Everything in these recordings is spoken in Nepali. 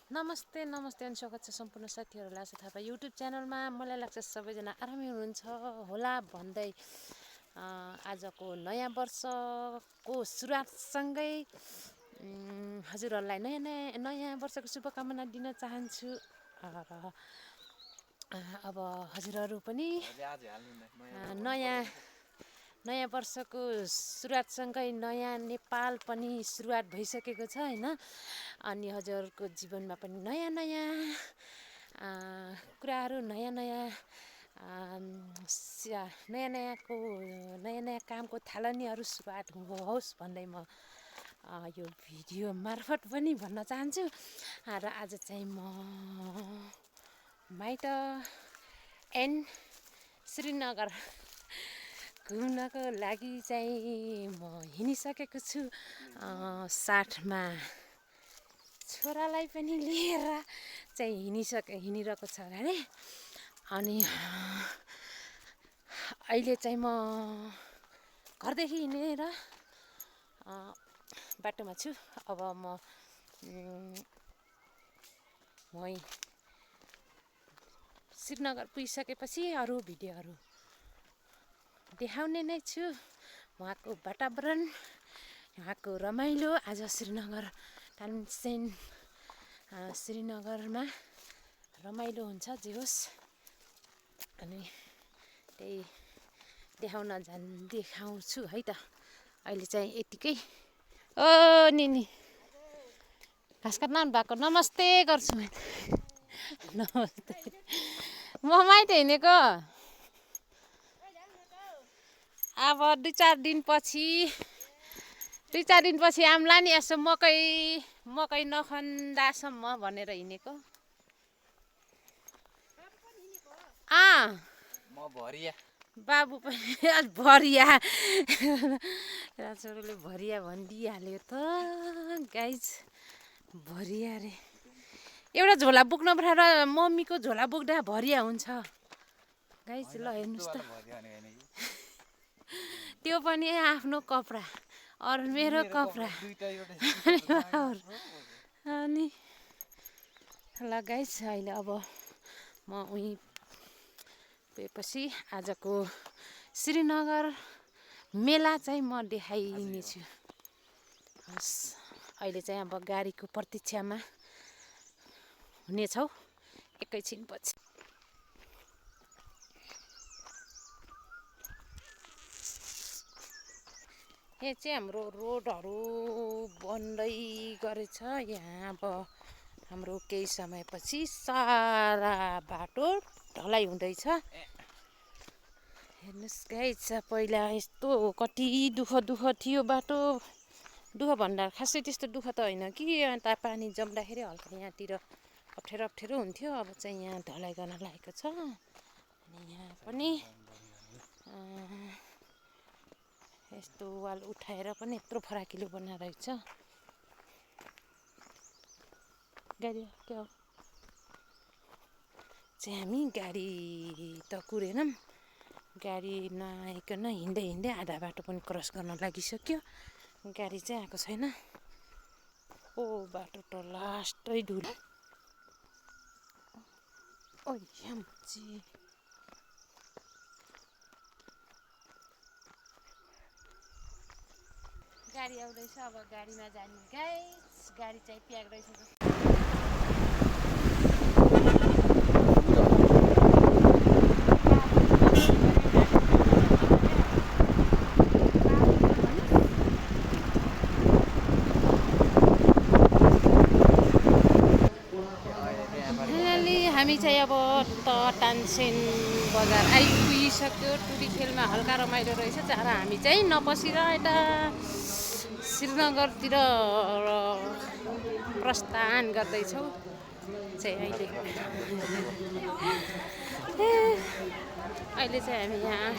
नमस्ते नमस्ते अनि स्वागत छ सम्पूर्ण साथीहरूलाई आशा थापा युट्युब च्यानलमा। मलाई लाग्छ सबैजना आरामै हुनुहुन्छ होला भन्दै आजको नयाँ वर्षको सुरुवातसँगै हजुरहरूलाई नयाँ वर्षको शुभकामना दिन चाहन्छु। र अब हजुरहरू पनि नयाँ वर्षको सुरुवातसँगै नयाँ नेपाल पनि सुरुवात भइसकेको छ हैन। अनि हजुरहरूको जीवनमा पनि नयाँ कुराहरू नयाँ कामको थालनीहरू सुरुवात होस् भन्दै म यो भिडियो मार्फत पनि भन्न चाहन्छु। र आज चाहिँ म माइत एन्ड श्रीनगर घुम्नको लागि चाहिँ म हिँडिसकेको छु। साथमा छोरालाई पनि लिएर चाहिँ हिँडिरहेको छ अरे। अनि अहिले चाहिँ म घरदेखि हिँडेर बाटोमा छु। अब म वहीँ श्रीनगर पुगिसकेपछि अरू भिडियोहरू देखाउने नै छु। वहाँको वातावरण, वहाँको रमाइलो। आज तानसेन श्रीनगरमा रमाइलो हुन्छ जे होस्। अनि त्यही देखाउँछु है त। अहिले चाहिँ यतिकै। ओ निनी घाँस काट्न भएको नमस्ते गर्छु मैले। नमस्ते म माइत हिँडेको। अब दुई चार दिनपछि आम्ला नि यसो मकै नखन्दासम्म भनेर हिँडेको। म भरिया बाबु पनि भरिया छोरोले भरिया भनिदिइहाल्यो त गाइज। भरिया रे एउटा झोला बोक्न पठाएर मम्मीको झोला बोक्दा भरिया हुन्छ गाइज। ल हेर्नुहोस् त, त्यो पनि आफ्नो कपडा अरू मेरो कपडा। अनि ल गाइज अहिले अब म उहीँ पुगेपछि आजको श्रीनगर मेला चाहिँ म देखाइनेछु। हस् अहिले चाहिँ अब गाडीको प्रतीक्षामा हुनेछौँ एकैछिनपछि। यहाँ चाहिँ हाम्रो रोडहरू बन्दै गरेछ। यहाँ अब हाम्रो केही समयपछि सारा बाटो ढलाइ हुँदैछ। हेर्नुहोस् गाइज, पहिला यस्तो कति दुःख थियो बाटो। दुःख भन्दा खासै त्यस्तो दुःख त होइन कि अन्त पानी जम्दाखेरि हल्का यहाँतिर अप्ठ्यारो हुन्थ्यो। अब चाहिँ यहाँ ढलाइ गर्न लागेको छ। अनि यहाँ पनि यस्तो वाल उठाएर पनि यत्रो फराकिलो बनाइरहेको छ। गाडी क्या हो चाहिँ हामी गाडी त कुरेनौँ। गाडी नआइकन हिँड्दै आधा बाटो पनि क्रस गर्न लागिसक्यो। गाडी चाहिँ आएको छैन। ओ बाटो त लास्टै धुलो। ओ यामची गाडी आउँदैछ। अब गाडीमा जाने गाइस। गाडी चाहिँ प्याक रहेछ। हामी चाहिँ अब तानसेन बजार आइपुगिसक्यो। टुरी खेलमा हल्का रमाइलो रहेछ। तर हामी चाहिँ नपसेर यता श्रीनगरतिर प्रस्थान गर्दैछौँ चाहिँ अहिले चाहिँ हामी यहाँ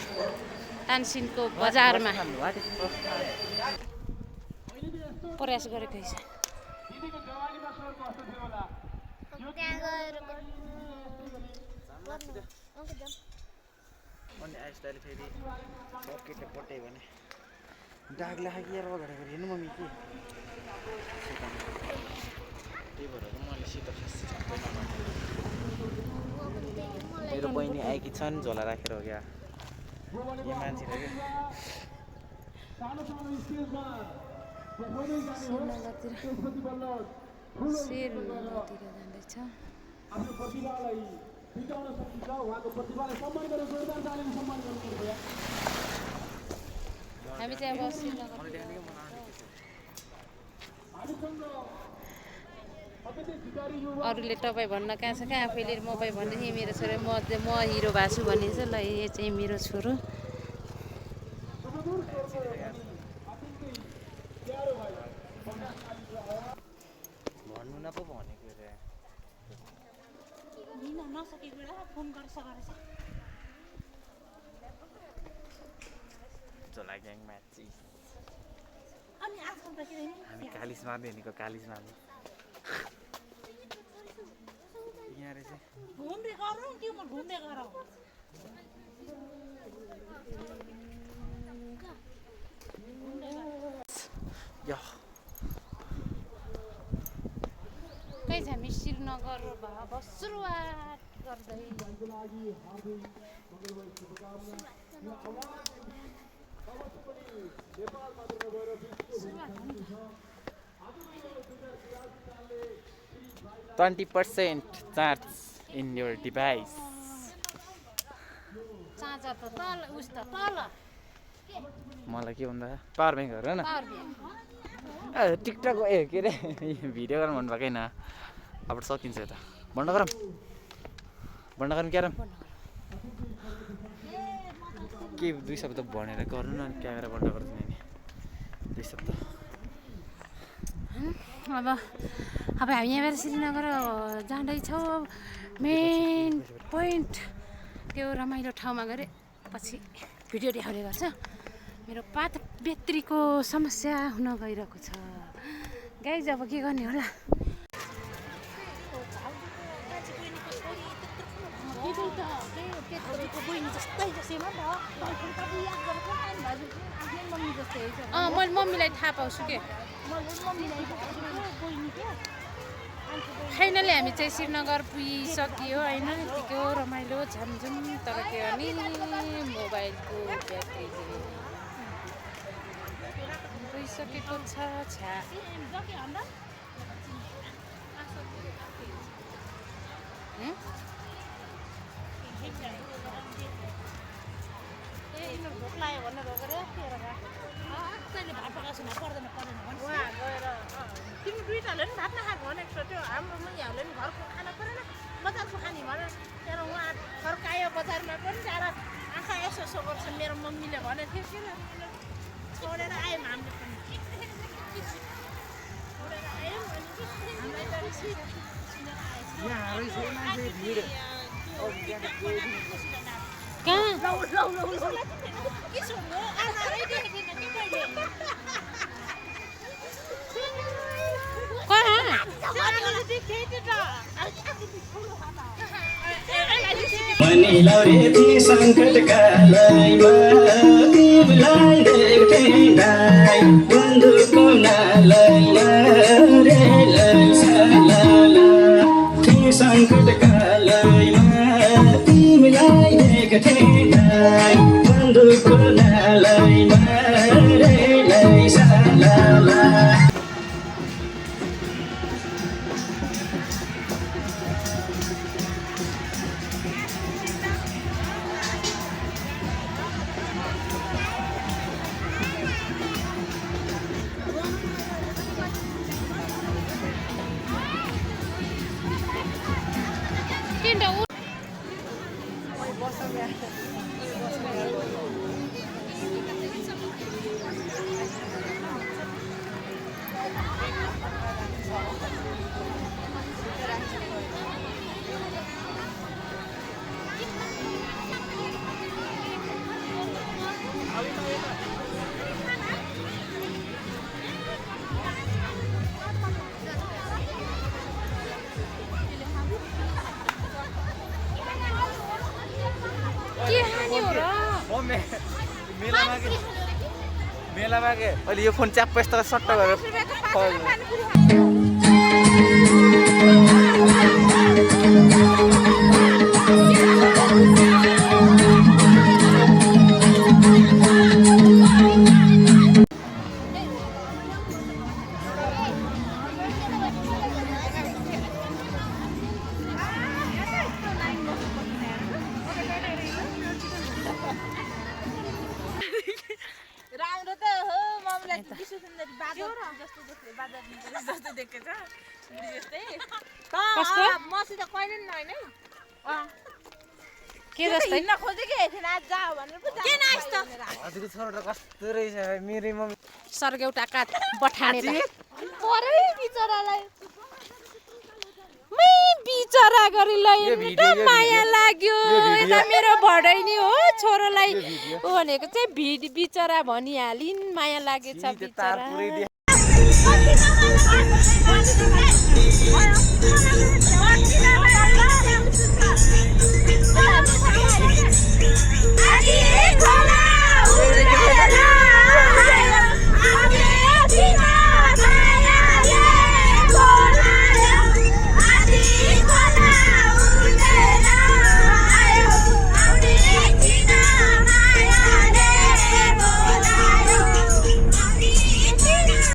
तानसेनको बजारमा प्रयास गरेको छ। फेरि पट्टै भने डाग लाग्यो हेर्नु मम्मी के त्यही भएर मैले शीतल आएकी छन् झोला राखेर हो क्या यो मान्छेले के श्रीनगरतिर जाँदैछ आफ्नो प्रतिभालाई बिताउन सकिन्छ उहाँको प्रतिभालाई सम्मान गरेर जोरदार तालीले सम्मान गर्नुपर्छ हामी चाहिँ अब श्रीनगर अरूले तपाईँ भन्न कहाँ छ कहाँ आफैले म तपाईँ भन्दै मेरो छोरो म हिरो भएको छु भन्ने छ ल यो चाहिँ मेरो छोरो भन्नु न पो भनेको रे झोला ग्याङ म्याची हामी कालिस मार्ने भनेको कालिस मार्ने यहाँ रहेछ कहीँ छ हामी श्रीनगर सुरुवात गर्दै 20% charge in your device. Charger त तल उस त तल मलाई के भन्दा पावर ब्याङ्क हेर न पावर ब्याङ्क टिकटक के अरे भिडियो गर्न भन्नु भएको होइन अब सकिन्छ यता भण्ड गरौँ क्या रम के 2 शब्द भनेर गर्नु न क्यामेरा बन्द गरिदिने नि 2 शब्द अब हामी यहाँबाट श्रीनगर जाँदैछौँ मेन पोइन्ट त्यो रमाइलो ठाउँमा गएर पछि भिडियो देखाउने गर्छ मेरो पात बेत्रीको समस्या हुन गइरहेको छ गाइज अब के गर्ने होला मैले मम्मीलाई थाहा पाउँछु के फाइनली हामी चाहिँ श्रीनगर पुगिसक्यो होइन यतिको रमाइलो झमझम तर के गर्ने मोबाइलको ब्याट्री गइसकेको छ छ्या तिमी दुईटाले पनि भात नखाएको भनेको छ त्यो हाम्रो मैयाहरूले पनि घरको खाना परेन बजारको खाने भनेर त्यहाँ उहाँ फर्कायो बजारमा पनि त्यहाँ आँखा यसो यसो गर्छ मेरो मम्मीले भनेको थियो किन छोडेर आयौँ हामीले पनि छोडेर आयौँ मनी लौरेती सङ्कटका लयमा तिमीलाई देख्थे दाइ बन्धुको नालैमा रे लैसालाला ती सङ्कटका लयमा तिमीलाई देख्थे दाइ बन्धुको नालैमा रे लैसालाला मेलामा के अहिले यो फोन च्याप्प यस्तो सट्ट गरेर जस्तो देख्छ बाजा जस्तो देखेछ बुढी जस्तै कस्तो? मसित कहिले नि होइन है के जस्तै हिँड्न खोजेको थिएन आज जाऊ भनेर पो के नाइस त हजुरको छोरो त कस्तो रहेछ भाइ मेरै मम्मी सर्गेउटा काट बठाने त परै बिचरालाई मै बिचरा गरी लैन त माया लाग्यो यता मेरो भडैनी हो छोरोलाई ऊ भनेको चाहिँ बिचरा भनिहालिन् माया लागेछ तार बिचरा पुरै